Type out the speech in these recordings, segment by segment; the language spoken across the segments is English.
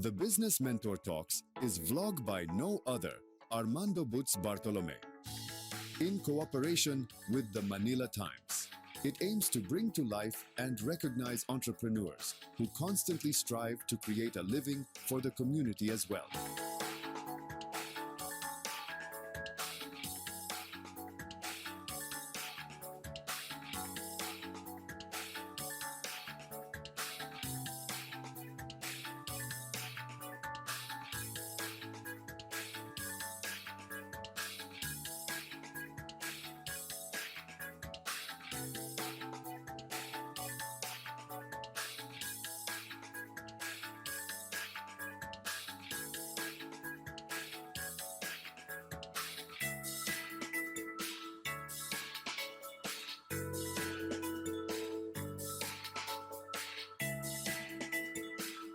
The Business Mentor Talks is vlog by no other, Armando Butz Bartolome, in cooperation with the Manila Times. It aims to bring to life and recognize entrepreneurs who constantly strive to create a living for the community as well.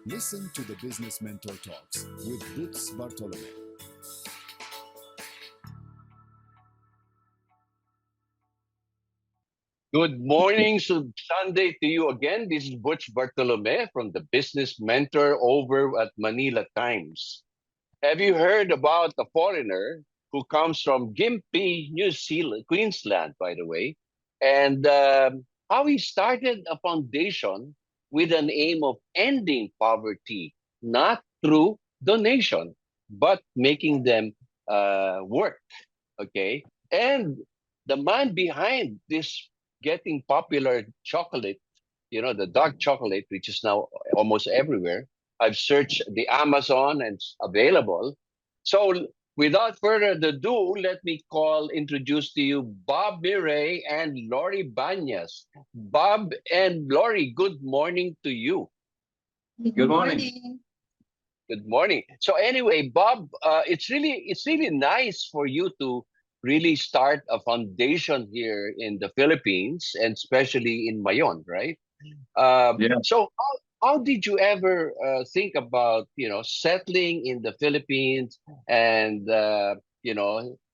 Listen to the Business Mentor Talks with Butz Bartolome. Good morning, Sunday to you again. This is Butch Bartolome from the Business Mentor over at Manila Times. Have you heard about a foreigner who comes from Gympie, New Zealand, Queensland, by the way, and how he started a foundation with an aim of ending poverty, not through donation, but making them work, okay? And the man behind this getting popular chocolate, the dark chocolate, which is now almost everywhere. I've searched the Amazon and it's available. So without further ado, let me introduce to you Bob Miray and Lori Banyas. Bob and Lori, good morning to you. Good morning. Good morning. So anyway, Bob, it's really nice for you to really start a foundation here in the Philippines and especially in Mayon, right? Yeah. So how did you ever think about settling in the Philippines and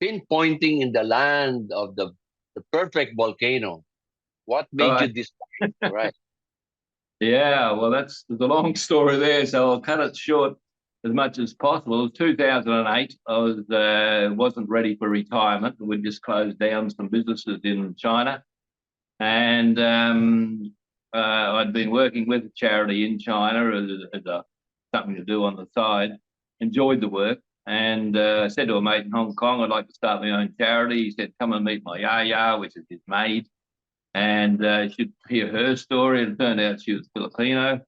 pinpointing in the land of the perfect volcano? What made you Right. decide? Right. Yeah, well, there's a long story there, so I'll cut it short as much as possible. It was 2008. I wasn't ready for retirement. We just closed down some businesses in China, and I'd been working with a charity in China as something to do on the side. Enjoyed the work, and I said to a mate in Hong Kong, I'd like to start my own charity. He said, "Come and meet my Yaya," which is his maid. And she'd hear her story, and it turned out she was Filipino.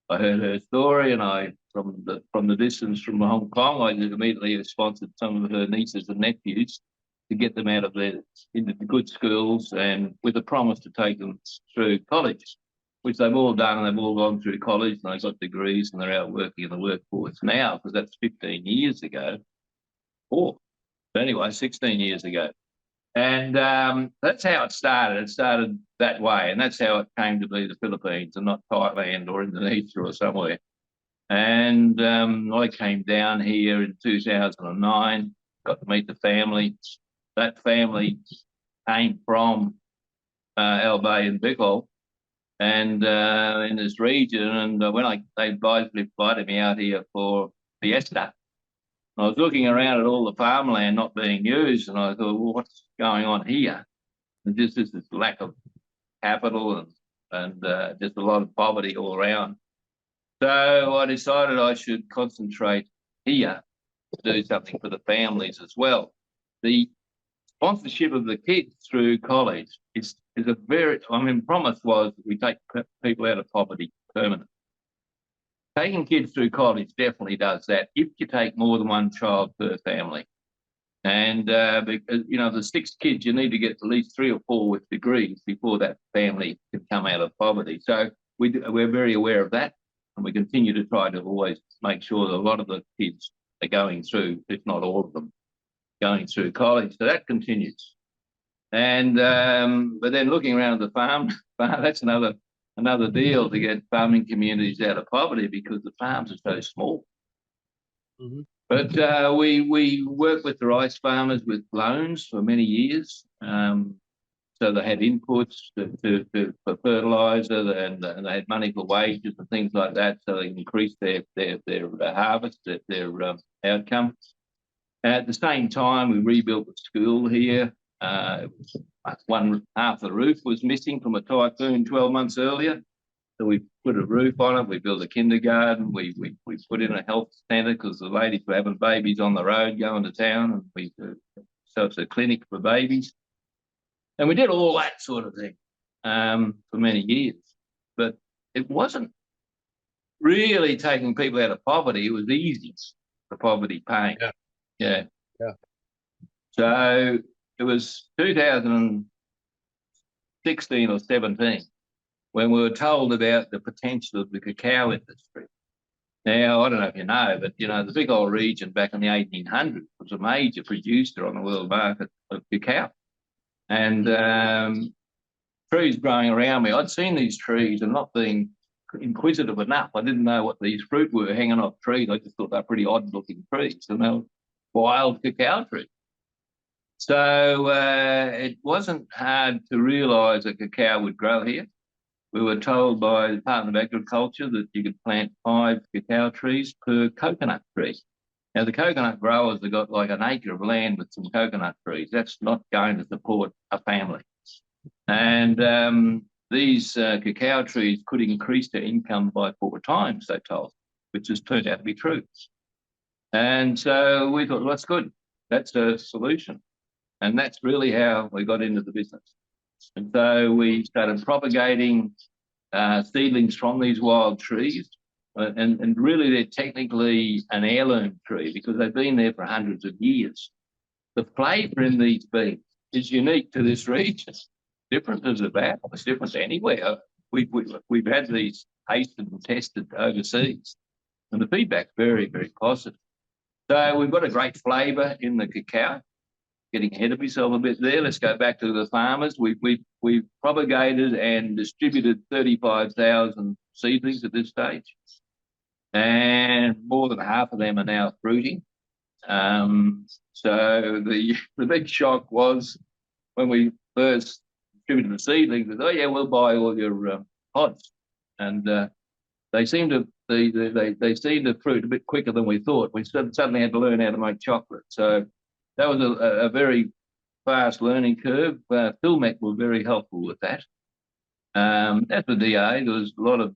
I heard her story, and from the distance from Hong Kong, I immediately sponsored some of her nieces and nephews to get them out of into the good schools, and with a promise to take them through college, which they've all done, and they've all gone through college, and they've got degrees, and they're out working in the workforce now, because that's 15 years ago. But anyway, 16 years ago. And that's how it started. It started that way, and that's how it came to be the Philippines and not Thailand or Indonesia or somewhere. And I came down here in 2009, got to meet the family. That family came from Albay and Bicol, and in this region. And when they invited me out here for Fiesta, I was looking around at all the farmland not being used, and I thought, well, what's going on here? And just this lack of capital and just a lot of poverty all around. So I decided I should concentrate here to do something for the families as well. The sponsorship of the kids through college is promise was we take people out of poverty permanently. Taking kids through college definitely does that if you take more than one child per family. And because the 6 kids, you need to get at least 3 or 4 with degrees before that family can come out of poverty. So we're very aware of that, and we continue to try to always make sure that a lot of the kids are going through, if not all of them, going through college. So that continues. And but then looking around the farm, that's another deal to get farming communities out of poverty, because the farms are so small. Mm-hmm. But we work with the rice farmers with loans for many years. So they had inputs for fertilizer, and they had money for wages and things like that, so they increased their harvest, their outcome. At the same time, we rebuilt the school here. One half the roof was missing from a typhoon 12 months earlier. So we put a roof on it. We built a kindergarten. We put in a health centre because the ladies were having babies on the road going to town, and so it's a clinic for babies. And we did all that sort of thing for many years. But it wasn't really taking people out of poverty. It was easy, the poverty pain. Yeah. So it was 2016 or 17 when we were told about the potential of the cacao industry. Now, I don't know if you know, but, the Bicol region back in the 1800s was a major producer on the world market of cacao. And trees growing around me, I'd seen these trees and not being inquisitive enough. I didn't know what these fruit were hanging off trees. I just thought they're pretty odd-looking trees, and they were wild cacao trees. So it wasn't hard to realise that cacao would grow here. We were told by the Department of Agriculture that you could plant 5 cacao trees per coconut tree. Now, the coconut growers have got like an acre of land with some coconut trees. That's not going to support a family. And these cacao trees could increase their income by 4 times, they told, which has turned out to be true. And so we thought, well, that's good. That's a solution. And that's really how we got into the business. And so we started propagating seedlings from these wild trees. And really, they're technically an heirloom tree because they've been there for hundreds of years. The flavour in these beans is unique to this region. Different as about, it's different anywhere. We've had these tasted and tested overseas, and the feedback's very, very positive. So we've got a great flavour in the cacao. Getting ahead of myself a bit there. Let's go back to the farmers. We've propagated and distributed 35,000 seedlings at this stage, and more than half of them are now fruiting. So the big shock was when we first distributed the seedlings. We thought, oh yeah, we'll buy all your pods, and they seem to they seem to fruit a bit quicker than we thought. We suddenly had to learn how to make chocolate. So that was a very fast learning curve. Philmec were very helpful with that. At the DA, there was a lot of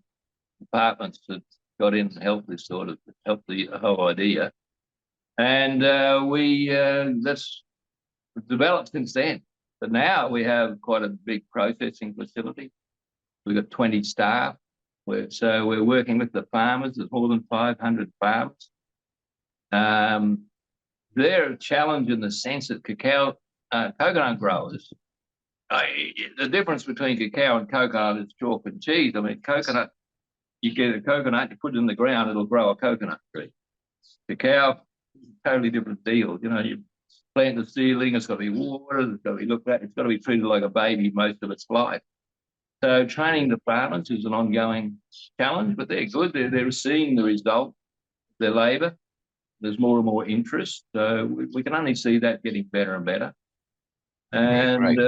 departments that got in and helped the whole idea. And that's developed since then. But now we have quite a big processing facility. We've got 20 staff. So we're working with the farmers. There's more than 500 farmers. They're a challenge in the sense that coconut growers, the difference between cacao and coconut is chalk and cheese. I mean, coconut, you get a coconut, you put it in the ground, it'll grow a coconut tree. Cacao, totally different deal. You plant the seedling, it's got to be watered, it's got to be looked at, it's got to be treated like a baby most of its life. So training the farmers is an ongoing challenge, but they're good. They're seeing the result of their labour. There's more and more interest. So we can only see that getting better and better. And right.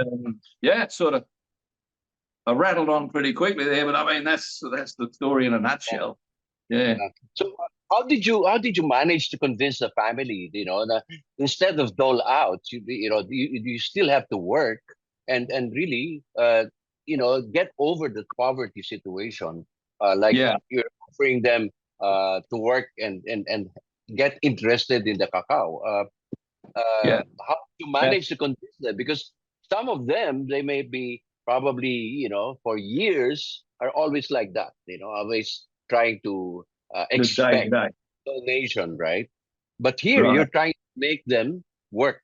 Sort of, I rattled on pretty quickly there, but I mean that's the story in a nutshell. Yeah. So how did you manage to convince the family? That instead of dole out, you still have to work and really get over the poverty situation. You're offering them to work and get interested in the cacao. How do you manage to convince them? Because some of them, they may be probably, for years, are always like that, always trying to expect donation, right? But here, you're trying to make them work,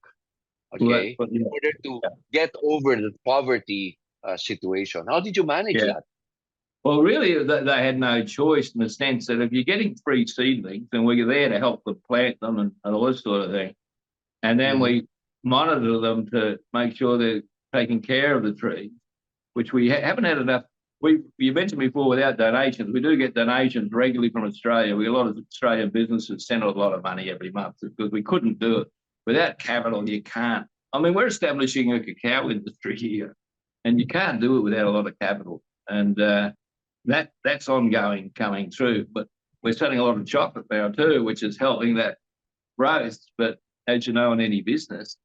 okay, in order to get over the poverty situation. How did you manage that? Well, really, they had no choice in the sense that if you're getting free seedlings, then we're there to help them plant them and all this sort of thing. And then we monitor them to make sure they're taking care of the trees, which we haven't had enough. You mentioned before without donations. We do get donations regularly from Australia. A lot of Australian businesses send a lot of money every month because we couldn't do it. Without capital, you can't. I mean, we're establishing a cacao industry here. and you can't do it without a lot of capital. And that's ongoing, coming through. But we're selling a lot of chocolate now too, which is helping that growth. But as you know, in any business,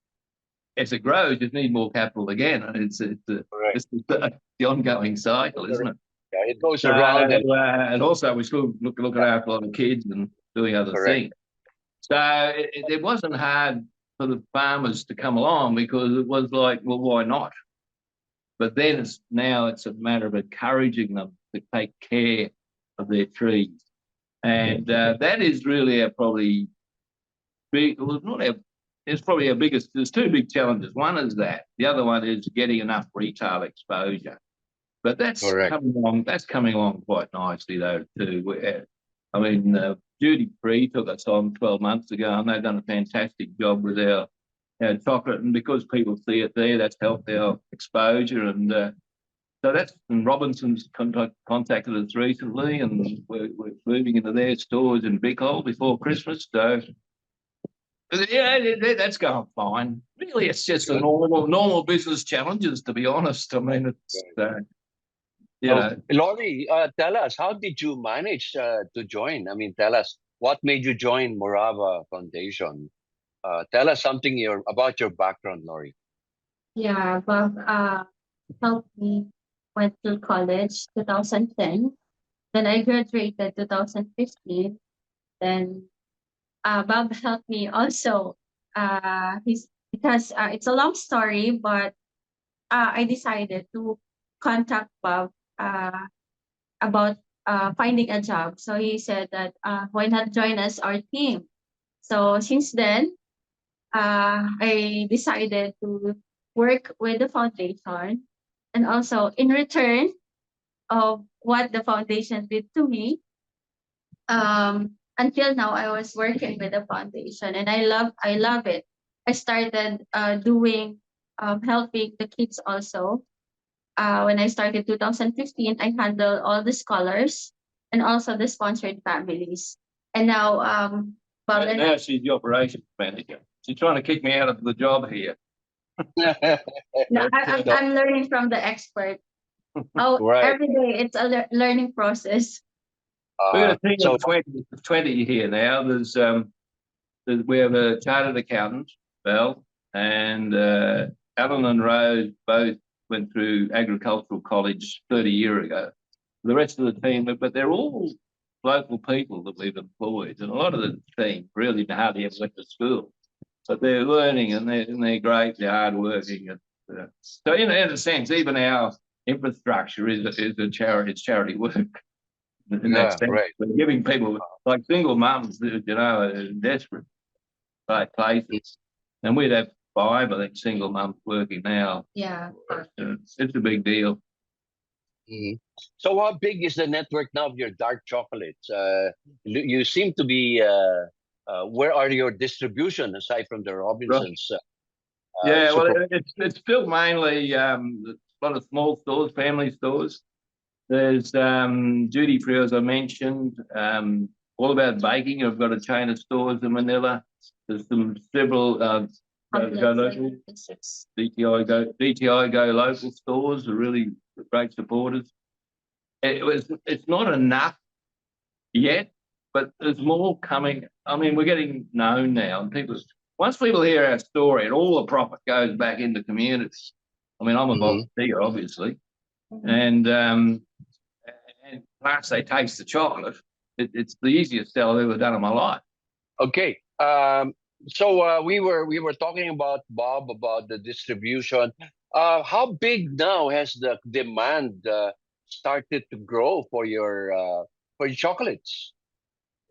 as it grows, you need more capital again. And it's the ongoing cycle, isn't it? Yeah, it goes around. And also, we still looking after a lot of kids and doing other things. So it wasn't hard for the farmers to come along, because it was like, well, why not? But then now it's a matter of encouraging them to take care of their trees. And that is really probably big. Well, it's probably our biggest. There's two big challenges. One is that. The other one is getting enough retail exposure. But that's coming along. That's coming along quite nicely, though, too. I mean, Duty Free took us on 12 months ago, and they've done a fantastic job with our chocolate. And because people see it there, that's helped our exposure. And so that's, and Robinson's contacted us recently, and we're moving into their stores in Bicol before Christmas. So yeah, that's going fine. Really, it's just a normal business challenges, to be honest. I mean, it's you know. Laurie, tell us, how did you manage to join? I mean, tell us what made you join Morava Foundation. Tell us something about your background, Laurie. Yeah, Bob helped me. Went to college 2010. Then I graduated 2015. Then Bob helped me also. Because it's a long story, but I decided to contact Bob about finding a job. So he said that why not join us, our team? So since then, I decided to work with the foundation, and also in return of what the foundation did to me. Until now, I was working with the foundation, and I love it. I started doing helping the kids also. When I started 2015, I handled all the scholars and also the sponsored families. And now, now she's the operations manager. She's trying to kick me out of the job here. No, I'm learning from the expert. Every day it's a learning process. We've got a team of 20 here now. We have a chartered accountant, Val, and Alan and Rose both went through agricultural college 30 years ago. The rest of the team, but they're all local people that we've employed, and a lot of the team really hardly ever went to school, but they're learning, and they're great. They're hardworking, and so in a sense, even our infrastructure is a charity. It's charity work. In that sense, we're giving people like single mums, are desperate places, and we'd have 5, I think, single mums working now. Yeah, it's a big deal. Mm-hmm. So how big is the network now of your dark chocolates? You seem to be, where are your distribution aside from the Robinsons? It's still mainly a lot of small stores, family stores. There's Duty Free, as I mentioned, all about baking. I've got a chain of stores in Manila. There's several go local, DTI go local stores are really great supporters. It's not enough yet, but there's more coming. I mean, we're getting known now, and once people hear our story, and all the profit goes back into communities. I mean, I'm a volunteer, obviously, and plus they taste the chocolate. It's the easiest sell I've ever done in my life. Okay. So we were talking about, Bob, about the distribution. How big now has the demand started to grow for your chocolates?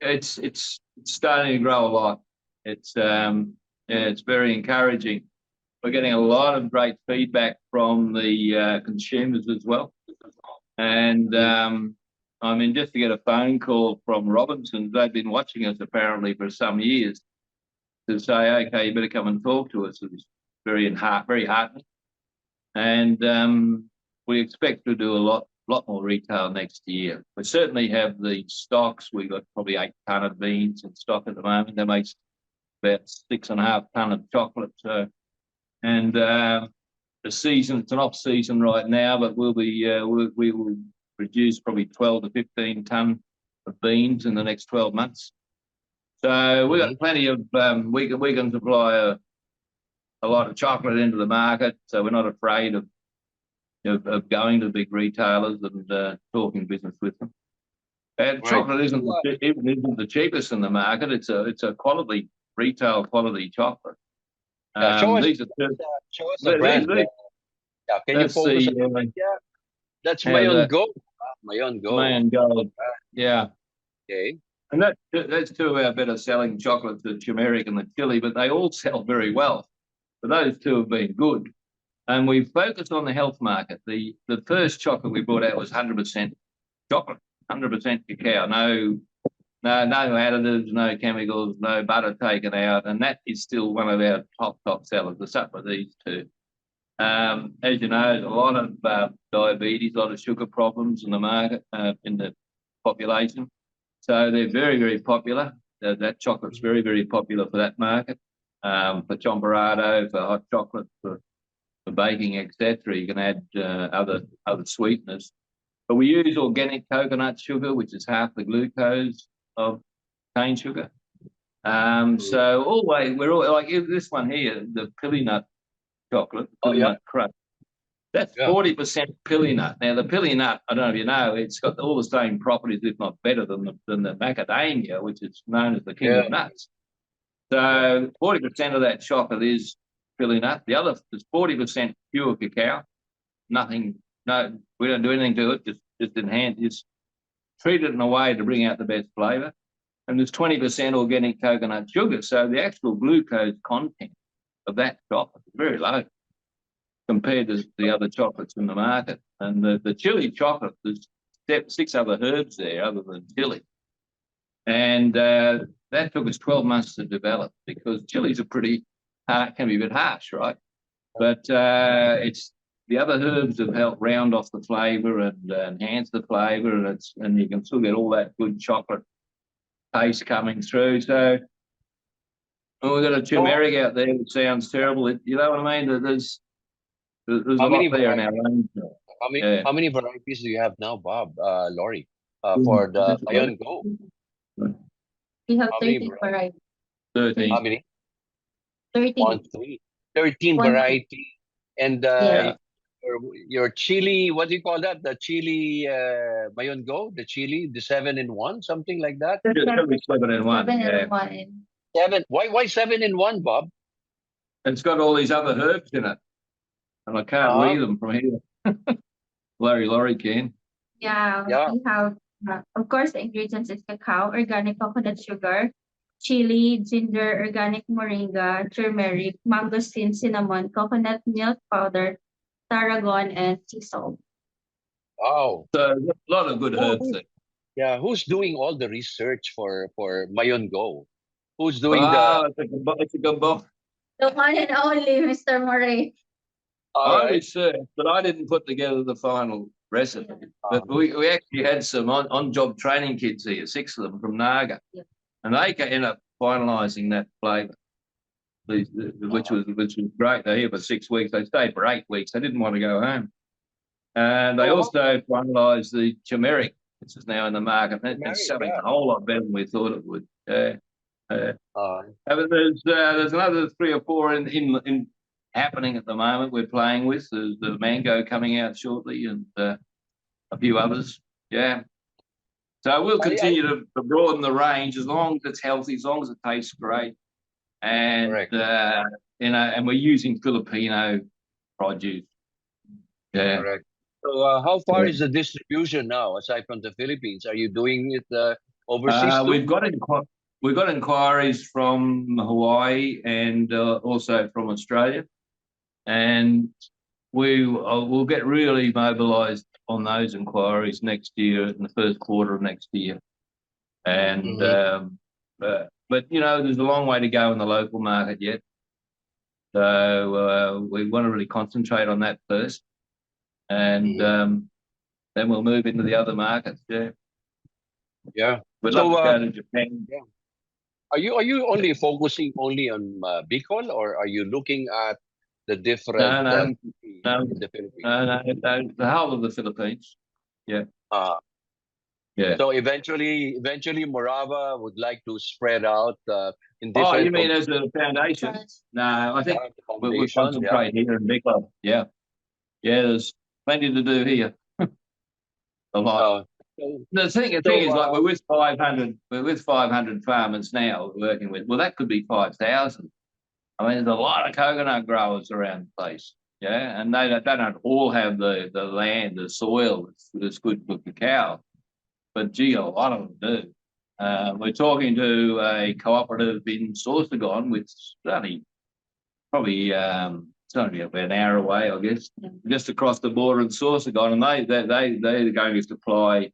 It's starting to grow a lot. It's very encouraging. We're getting a lot of great feedback from the consumers as well. And I mean, just to get a phone call from Robinson's, they've been watching us apparently for some years, to say, okay, you better come and talk to us. It's very heartening. And we expect to do a lot more retail next year. We certainly have the stocks. We've got probably 8 ton of beans in stock at the moment. That makes about 6.5 ton of chocolate. And a season. It's an off season right now, but we'll be we will produce probably 12 to 15 ton of beans in the next 12 months. So we've got plenty of we can supply a lot of chocolate into the market, so we're not afraid of going to big retailers and talking business with them. And chocolate isn't the cheapest in the market. It's a quality retail quality chocolate. Show us the brand. Can you focus on that? Yeah, that's Mayon Gold. Mayon Gold. Mayon Gold. Yeah. Okay. And that's two of our better selling chocolates, the turmeric and the chili, but they all sell very well. But those two have been good. And we focused on the health market. The first chocolate we brought out was 100% chocolate, 100% cacao, no additives, no chemicals, no butter taken out, and that is still one of our top sellers. The up with these two. As you know, there's a lot of diabetes, a lot of sugar problems in the market, in the population. So they're very, very popular. That chocolate's very, very popular for that market. For champorado, for hot chocolate, for baking, etc. You can add other sweeteners. But we use organic coconut sugar, which is half the glucose of cane sugar. So always we're all like this one here, the pilly nut chocolate, nut crust. That's 40% pilly nut. Now the pilly nut, I don't know if you know, it's got all the same properties, if not better than the macadamia, which is known as the king of nuts. So 40% of that chocolate is pilly nut. The other is 40% pure cacao. Nothing, no, we don't do anything to it. Just enhance, just treat it in a way to bring out the best flavour. And there's 20% organic coconut sugar. So the actual glucose content of that chocolate is very low compared to the other chocolates in the market. And the chili chocolate, there's 6 other herbs there other than chili. And that took us 12 months to develop because chilies are pretty can be a bit harsh, right? But it's the other herbs have helped round off the flavour and enhance the flavour, and you can still get all that good chocolate taste coming through. So we've got a turmeric out there that sounds terrible. You know what I mean? There's a lot there in our range. How many varieties do you have now, Bob, Laurie, for the Mayon Gold? We have 13 varieties. 13. How many? 13. 13 variety. And your chili, what do you call that? The chili Mayon Gold, the chili, the 7-in-1, something like that? 7-in-1. 7-in-1. 7. Why 7-in-1, Bob? It's got all these other herbs in it, and I can't read them from here. Laurie can. Yeah, we have, of course, the ingredients is cacao, organic coconut sugar, chili, ginger, organic moringa, turmeric, mangosteen, cinnamon, coconut milk powder, tarragon, and sea salt. Wow. So a lot of good herbs there. Yeah, who's doing all the research for Mayon Go? Who's doing it's a good book. The one and only Mr. Murray. I researched, but I didn't put together the final recipe. But we actually had some on-job training kids here, 6 of them from Naga, and they ended up finalising that flavour, which was great. They're here for 6 weeks. They stayed for 8 weeks. They didn't want to go home, and they also finalised the turmeric, which is now in the market. It's selling a whole lot better than we thought it would. But there's another 3 or 4 in happening at the moment. We're playing with. There's the mango coming out shortly, and a few others. Yeah. So we'll continue to broaden the range as long as it's healthy, as long as it tastes great, and and we're using Filipino produce. Yeah. Correct. So how far is the distribution now, aside from the Philippines? Are you doing it overseas too? We've got inquiries from Hawaii and also from Australia, and we'll get really mobilised on those inquiries next year, in the first quarter of next year. And but you know, there's a long way to go in the local market yet, so we want to really concentrate on that first, and then we'll move into the other markets. Yeah. We'd love to go to Japan. Yeah. Are you only focusing only on Bicol, or are you looking at the different No, no, no, in the Philippines? no, the whole of the Philippines. Yeah, Uh, yeah. so eventually, Morava would like to spread out in Oh, you different mean as a foundation? No, I think the we'll foundation. Yeah. concentrate here in Bicol. Yeah, yeah. There's plenty to do here. A lot. Uh, so, The thing is, like we're with 500 farmers now we're working with. Well, that could be 5,000. I mean, there's a lot of coconut growers around the place. Yeah, and they don't all have the land, the soil that's good for cacao. But gee, a lot of them do. We're talking to a cooperative in Sorsogon, which is only probably it's only about an hour away, I guess, just across the border in Sorsogon, and they're going to supply.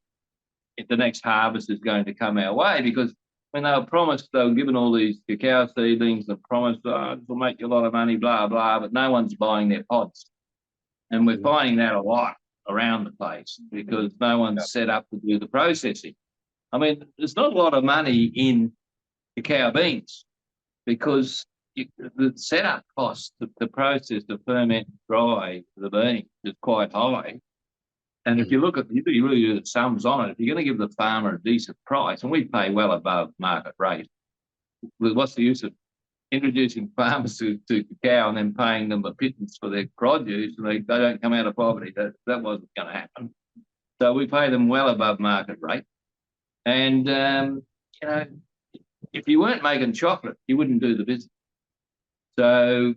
If the next harvest is going to come our way, because when they were promised, they were given all these cacao seedlings and promised, oh, this will make you a lot of money, blah blah, but no one's buying their pods, and we're finding that a lot around the place because no one's set up to do the processing. I mean, there's not a lot of money in cacao beans because the setup cost to process, the ferment, dry the bean is quite high. And if you look at, you really do the sums on it, if you're going to give the farmer a decent price, and we pay well above market rate, what's the use of introducing farmers to cacao and then paying them a pittance for their produce and they don't come out of poverty? That wasn't going to happen. So we pay them well above market rate. And, you know, if you weren't making chocolate, you wouldn't do the business. So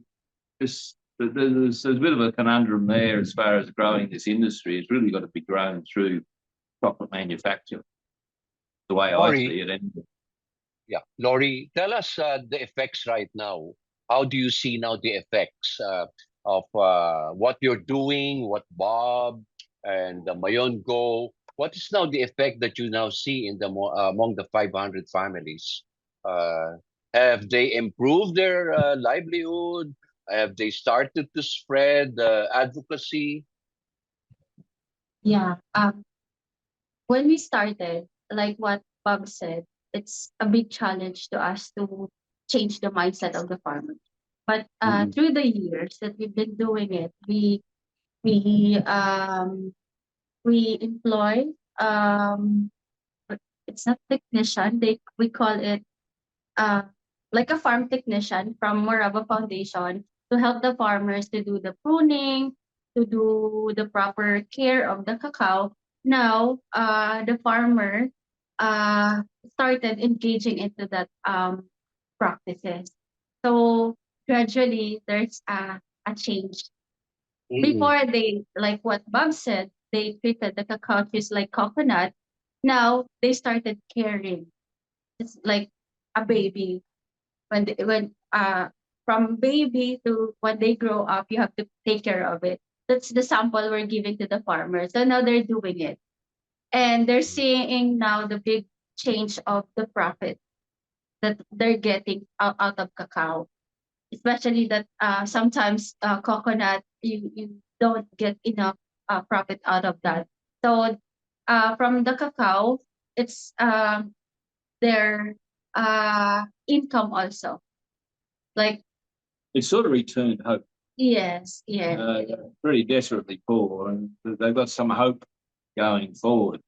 there's a bit of a conundrum there as far as growing this industry. It's really got to be grown through chocolate manufacture, the way I see it. Yeah, Laurie, tell us the effects right now. How do you see now the effects of what you're doing, what Bob and the Mayon go? What is now the effect that you now see in the among the 500 families? Have they improved their livelihood? Have they started to spread advocacy? Yeah. When we started, like what Bob said, it's a big challenge to us to change the mindset of the farmer. But through the years that we've been doing it, we we employ it's not technician, we call it uh like a farm technician from Morava Foundation to help the farmers to do the pruning, to do the proper care of the cacao. Now the farmer started engaging into that practices. So gradually there's a change. Before they, like what Bob said, they treated the cacao trees like coconut. Now they started caring. It's like a baby. When from baby to when they grow up, you have to take care of it. That's the sample we're giving to the farmers. So now they're doing it. And they're seeing now the big change of the profit that they're getting out of cacao. Especially that sometimes coconut, you don't get enough profit out of that. So from the cacao, it's their income also. Like, It's sort of returned hope. yes, yeah. Pretty desperately poor, and they've got some hope going forward.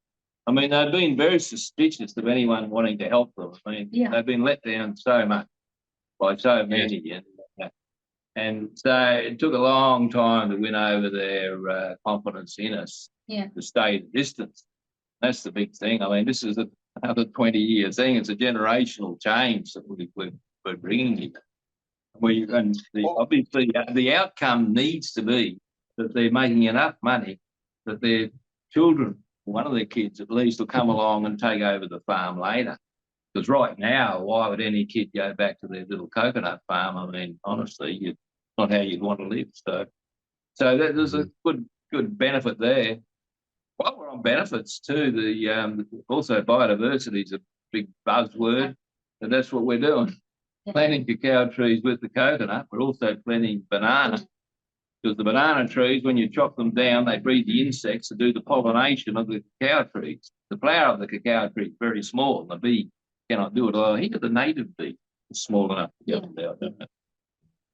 I mean, they've been very suspicious of anyone wanting to help them. I mean, they've been let down so much by so many, and so it took a long time to win over their confidence in us to stay at distance. That's the big thing. I mean, this is another 20-year thing. It's a generational change that we're bringing here. Obviously, the outcome needs to be that they're making enough money that their children, one of their kids at least, will come along and take over the farm later. Because right now, why would any kid go back to their little coconut farm? I mean, honestly, it's not how you'd want to live. So there's a good benefit there. While we're on benefits too, also biodiversity is a big buzzword, and that's what we're doing. Planting cacao trees with the coconut. We're also planting banana, because the banana trees, when you chop them down, they breed the insects to do the pollination of the cacao trees. The flower of the cacao tree is very small, and the bee cannot do it. I think the native bee is small enough to get them down.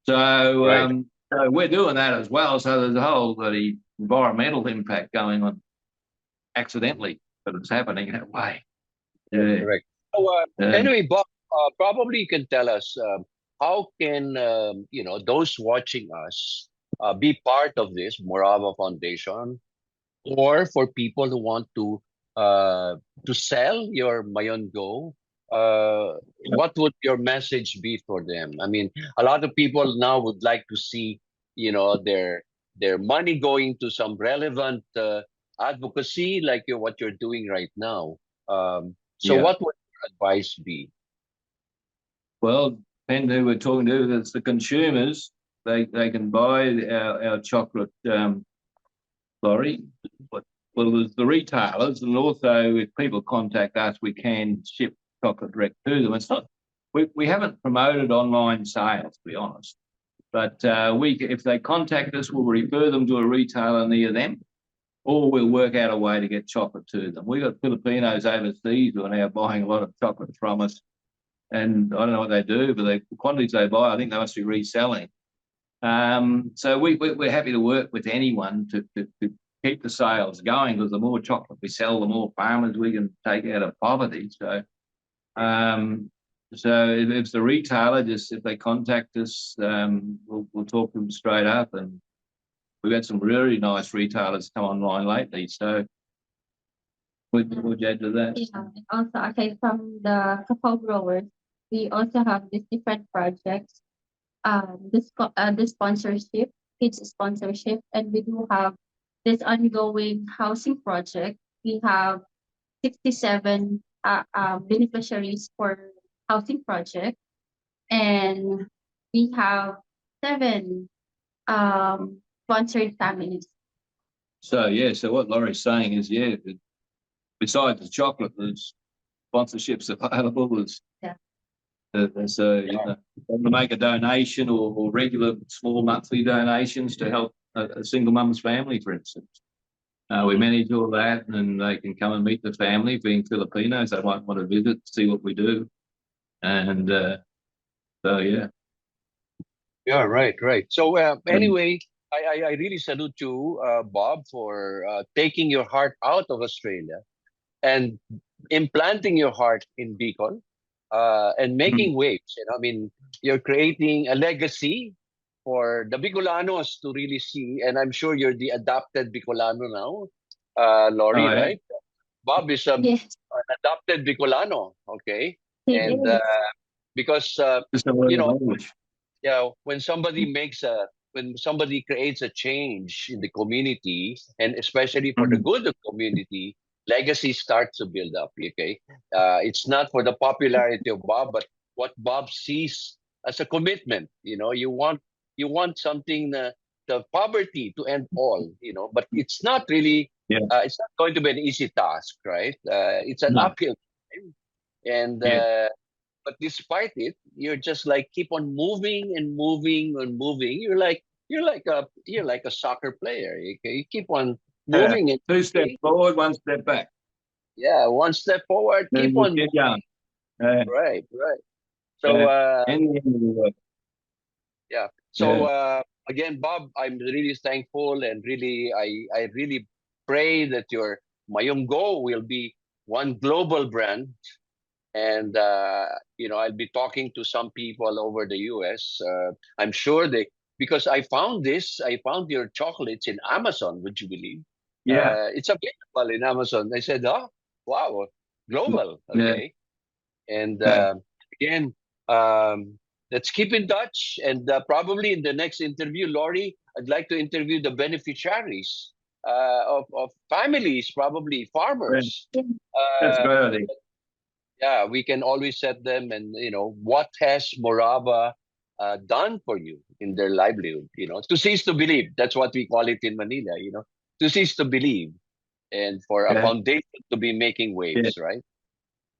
So So we're doing that as well. So there's a whole the environmental impact going on accidentally, but it's happening that way. Yeah. Correct. So Um, anyway, Bob, probably you can tell us how can those watching us be part of this Morava Foundation, or for people who want to sell your Mayon Go. What would your message be for them? I mean, a lot of people now would like to see, their money going to some relevant advocacy, like what you're doing right now. So, yeah. what would your advice be? Well, depend who we're talking to. It's the consumers. They can buy our chocolate, Laurie. Well, there's the retailers, and also if people contact us, we can ship chocolate direct to them. It's not we haven't promoted online sales, to be honest. But if they contact us, we'll refer them to a retailer near them, or we'll work out a way to get chocolate to them. We've got Filipinos overseas who are now buying a lot of chocolate from us, and I don't know what they do, but the quantities they buy, I think they must be reselling. So we're happy to work with anyone to keep the sales going, because the more chocolate we sell, the more farmers we can take out of poverty. So, if it's the retailer, just if they contact us, we'll talk to them straight up. And we've had some really nice retailers come online lately. So, would you add to that? Yeah, and also aside from the cacao growers, we also have these different projects. The sponsorship, kids sponsorship, and we do have this ongoing housing project. We have 67 beneficiaries for housing project, and we have 7 sponsored families. So what Laurie's saying is, besides the chocolate, there's sponsorships available. There's to make a donation or regular small monthly donations to help a single mum's family, for instance. We manage all that, and they can come and meet the family. Being Filipinos, they might want to visit, see what we do, and yeah. Yeah, right. So anyway, I really salute you, Bob, for taking your heart out of Australia and implanting your heart in Bicol, and making waves. I mean, you're creating a legacy for the Bicolanos to really see, and I'm sure you're the adopted Bicolano now, Laurie, Oh, yeah. right? Bob is Yes, an adopted Bicolano, okay? he And is. because Just a word you of know, language. when somebody creates a change in the community, and especially for the good of community, legacy starts to build up. Okay, it's not for the popularity of Bob, but what Bob sees as a commitment. You want something, the poverty to end all. But it's not really. Yeah. It's not going to be an easy task, right? It's an No. uphill climb, and Yeah. but despite it, you're just like keep on moving and moving and moving. You're like a soccer player. Okay, you keep on moving and 2 steps moving. forward, 1 step back. Yeah, one step forward, And keep you on keep moving. going. Right. So In the end of the work. yeah. So Yeah. again, Bob, I'm really thankful, and really, I really pray that your Mayong Go will be one global brand. And I'll be talking to some people over the US. I'm sure because I found your chocolates in Amazon. Would you believe? Yeah. It's available in Amazon. I said, oh, wow, global. Yeah. Okay. And Yeah. again, um, let's keep in touch. And probably in the next interview, Laurie, I'd like to interview the beneficiaries of families, probably farmers. That's a Uh, great idea. yeah, we can always set them, and what has Morava done for you in their livelihood. To cease to believe. That's what we call it in Manila. To cease to believe, and for a Yeah. foundation to be making Yeah. waves. Right.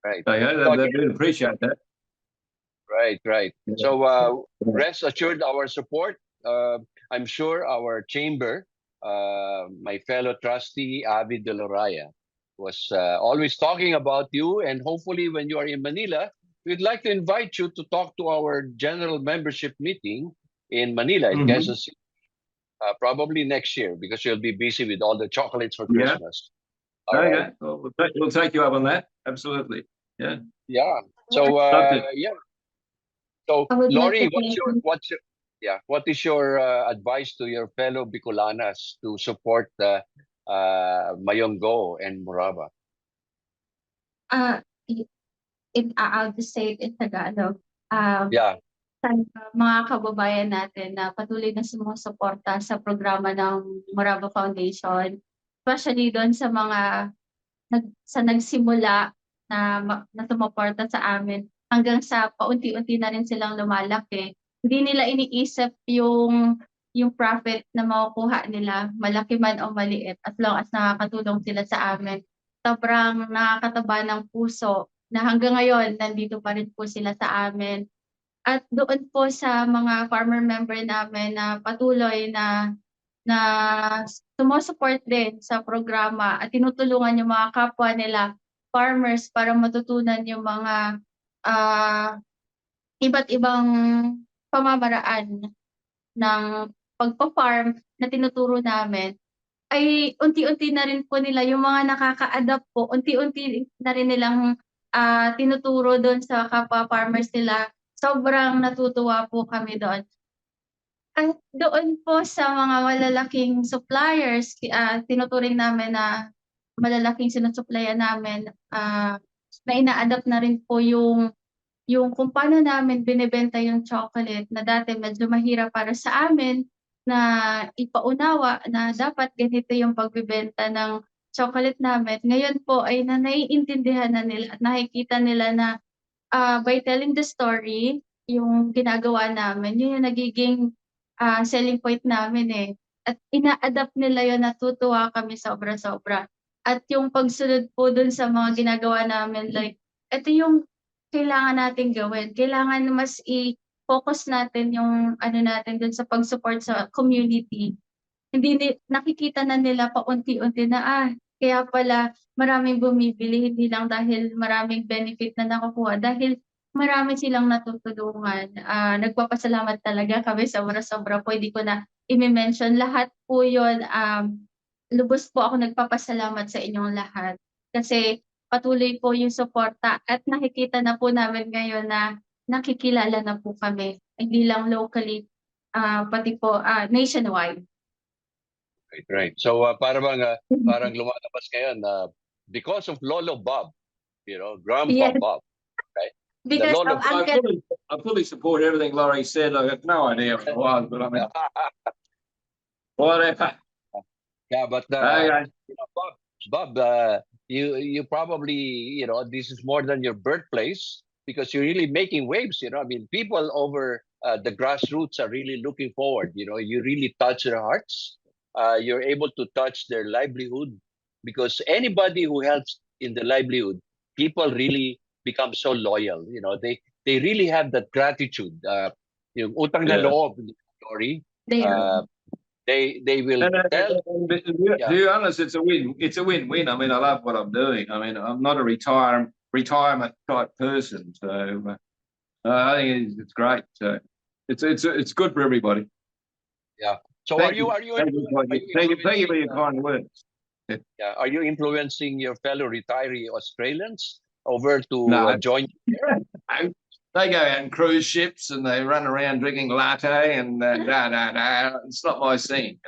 Right. Okay, So they again, do appreciate that. right. Yeah. So Yeah. rest assured, our support. I'm sure our chamber, my fellow trustee Avi De Loraya, was always talking about you, and hopefully when you are in Manila, we'd like to invite you to talk to our general membership meeting in Manila, in Mhm. Quezon City. probably next year because you'll be busy with all the chocolates for Yeah. Christmas. All right. Okay. Well, we'll take you up on that. Absolutely. Yeah. Yeah. So Love to. yeah. So I would like Lori, to thank you. what is your advice to your fellow Bicolanas to support Mayon Go and Muraba? Uh, y- I'll just say it in Tagalog. Yeah. Sa mga kababayan natin na patuloy na sumusuporta sa programa ng Morava Foundation, especially doon sa mga nagsimula na sumuporta sa amin hanggang sa paunti-unti na rin silang lumalaki. Hindi nila iniisip yung profit na makukuha nila, malaki man o maliit, as long as nakakatulong sila sa amin. Sobrang nakakataba ng puso na hanggang ngayon nandito pa rin po sila sa amin. At doon po sa mga farmer member namin na patuloy na sumusupport din sa programa at tinutulungan yung mga kapwa nila farmers para matutunan yung mga iba't ibang pamamaraan ng pagpa-farm na tinuturo namin, ay unti-unti na rin po nila yung mga nakaka-adapt po, unti-unti na rin nilang tinuturo doon sa kapwa farmers nila. Sobrang natutuwa po kami doon. At doon po sa mga malalaking suppliers, tinuturing namin na malalaking sinusuplayan namin, na ina-adapt na rin po yung kung paano namin binebenta yung chocolate na dati medyo mahirap para sa amin na ipaunawa na dapat ganito yung pagbebenta ng chocolate namin. Ngayon po ay naiintindihan na nila at nakikita nila na by telling the story, yung ginagawa namin, yun yung nagiging selling point namin eh. At ina-adapt nila yun, natutuwa kami sobra-sobra. At yung pagsunod po dun sa mga ginagawa namin, like, ito yung kailangan natin gawin. Kailangan mas i-focus natin yung ano natin dun sa pag-support sa community. Nakikita na nila paunti-unti na kaya pala maraming bumibili, hindi lang dahil maraming benefit na nakukuha, dahil marami silang natutulungan. Nagpapasalamat talaga kami sobra-sobra po, hindi ko na i-mention lahat po yun. Lubos po ako nagpapasalamat sa inyong lahat kasi patuloy po yung suporta at nakikita na po namin ngayon na nakikilala na po kami, hindi lang locally, pati po nationwide. Right. So parang lumalabas ngayon because of Lolo Bob, Grandpa Yes. Bob, right? Because Lolo of Bob. I fully support everything Laurie said. I got no idea what it was, but I mean, whatever. Yeah, but Okay. Bob, you probably this is more than your birthplace because you're really making waves. I mean, people over the grassroots are really looking forward. You really touch their hearts. You're able to touch their livelihood because anybody who helps in the livelihood, people really become so loyal. They really have that gratitude. Yung utang na Yeah. loob, story. they are. They will tell. To be honest, it's a win. It's a win-win. I mean, I love what I'm doing. I mean, I'm not a retirement type person, so I think it's great. So it's good for everybody. Yeah. So Thank you. are you Thank you for your kind words. Yeah, are you influencing your fellow retiree Australians over to No. join you here? They go out in cruise ships and they run around drinking latte and It's not my scene.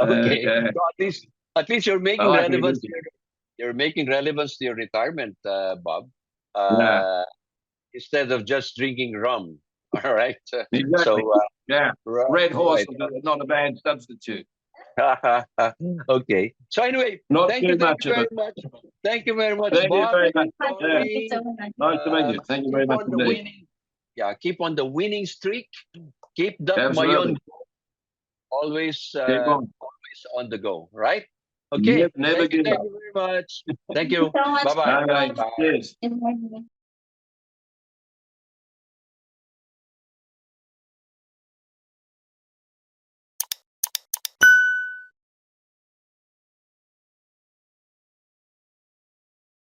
Okay. So at least you're making like relevance. music. You're making relevance to your retirement, Bob. Yeah. Instead of just drinking rum. All right. Exactly. So Yeah. right, Red horse right. is not a bad substitute. Okay. So anyway, Not thank too you much of very it. much. Thank you very much, Thank you Bob. very much. Thank you so much. Nice to meet you. Thank you very Keep much on the indeed. winning. Yeah, keep on the winning streak. Keep that Absolutely. Mayon always Keep on. always on the go, right? Okay. Never Thank you give up. very much. Thank you. Thank you so much. Bye-bye. Okay. Bye. Cheers. Good morning.